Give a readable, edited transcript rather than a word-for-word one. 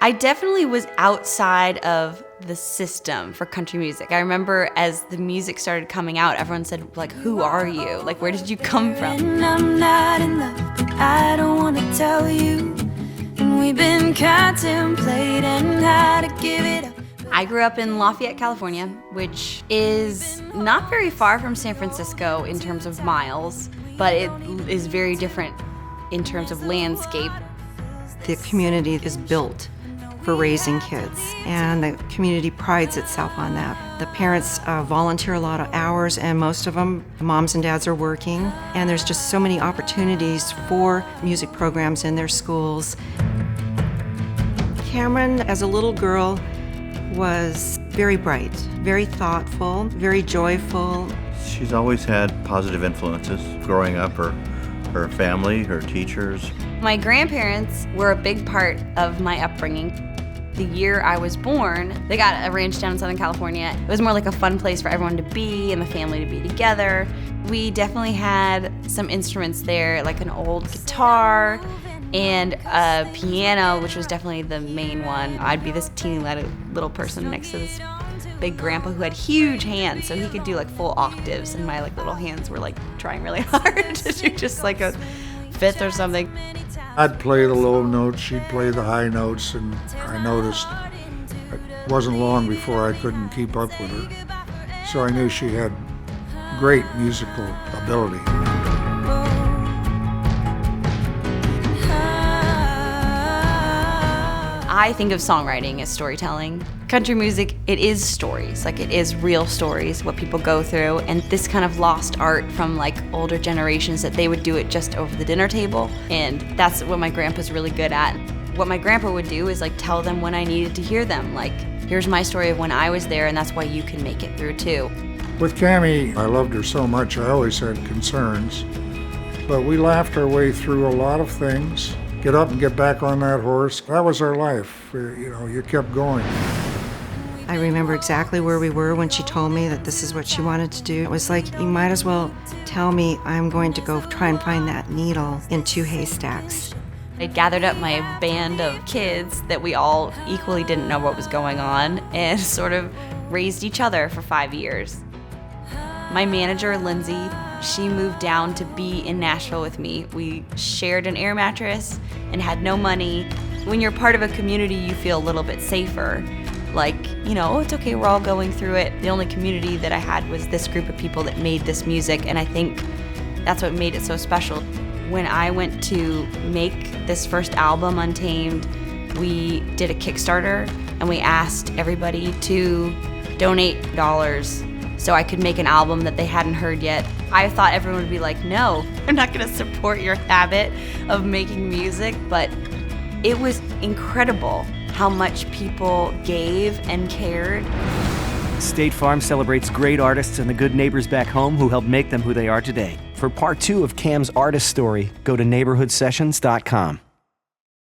I definitely was outside of the system for country music. I remember as the music started coming out, everyone said, like, who are you? Like, where did you come from? And I'm not in love, but I don't want to tell you. And we've been contemplating how to give it up. I grew up in Lafayette, California, which is not very far from San Francisco in terms of miles, but it is very different in terms of landscape. The community is built for raising kids, and the community prides itself on that. The parents volunteer a lot of hours, and most of them, moms and dads, are working, and there's just so many opportunities for music programs in their schools. Cameron, as a little girl, was very bright, very thoughtful, very joyful. She's always had positive influences growing up, her family, her teachers. My grandparents were a big part of my upbringing. The year I was born, they got a ranch down in Southern California. It was more like a fun place for everyone to be and the family to be together. We definitely had some instruments there, like an old guitar and a piano, which was definitely the main one. I'd be this teeny little person next to this big grandpa who had huge hands, so he could do like full octaves, and my like little hands were like trying really hard to do just like a fifth or something. I'd play the low notes, she'd play the high notes, and I noticed it wasn't long before I couldn't keep up with her. So I knew she had great musical ability. I think of songwriting as storytelling. Country music, it is stories, like it is real stories, what people go through, and this kind of lost art from like older generations that they would do it just over the dinner table, and that's what my grandpa's really good at. What my grandpa would do is like tell them when I needed to hear them, like here's my story of when I was there, and that's why you can make it through too. With Cammie, I loved her so much, I always had concerns, but we laughed our way through a lot of things. Get up and get back on that horse. That was our life. You kept going. I remember exactly where we were when she told me that this is what she wanted to do. It was like, you might as well tell me I'm going to go try and find that needle in two haystacks. I gathered up my band of kids that we all equally didn't know what was going on and sort of raised each other for 5 years. My manager, Lindsay, she moved down to be in Nashville with me. We shared an air mattress and had no money. When you're part of a community, you feel a little bit safer. Like, oh, it's okay, we're all going through it. The only community that I had was this group of people that made this music, and I think that's what made it so special. When I went to make this first album, Untamed, we did a Kickstarter, and we asked everybody to donate dollars so I could make an album that they hadn't heard yet. I thought everyone would be like, no, I'm not gonna support your habit of making music, but it was incredible how much people gave and cared. State Farm celebrates great artists and the good neighbors back home who helped make them who they are today. For part 2 of Cam's artist story, go to neighborhoodsessions.com.